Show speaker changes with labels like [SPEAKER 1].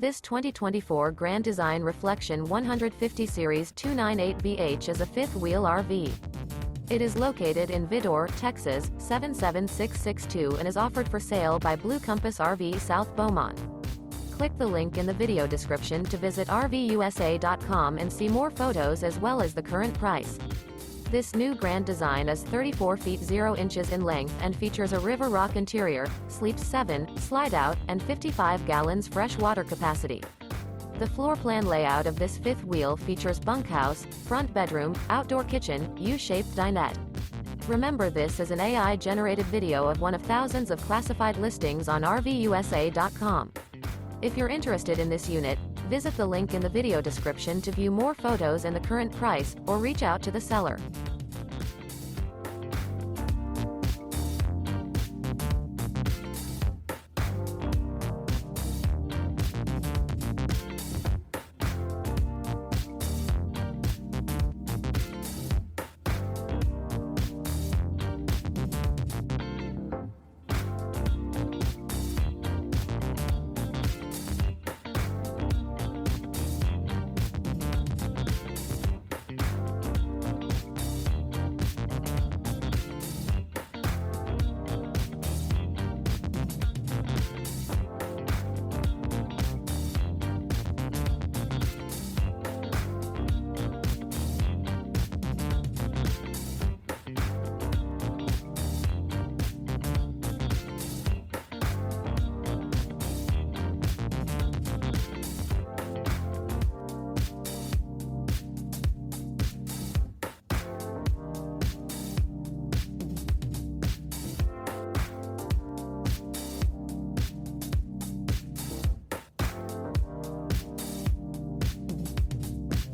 [SPEAKER 1] This 2024 Grand Design Reflection 150 Series 298BH is a fifth-wheel RV. It is located in Vidor, Texas, 77662 and is offered for sale by Blue Compass RV South Beaumont. Click the link in the video description to visit RVUSA.com and see more photos as well as the current price. This new Grand Design is 34 feet 0 inches in length and features a River Rock interior, sleeps 7, Slideout, and 55 gallons fresh water capacity. The floor plan layout of this fifth wheel features bunkhouse, front bedroom, outdoor kitchen, U-shaped dinette. Remember, this is an AI-generated video of one of thousands of classified listings on RVUSA.com. If you're interested in this unit, visit the link in the video description to view more photos and the current price, or reach out to the seller.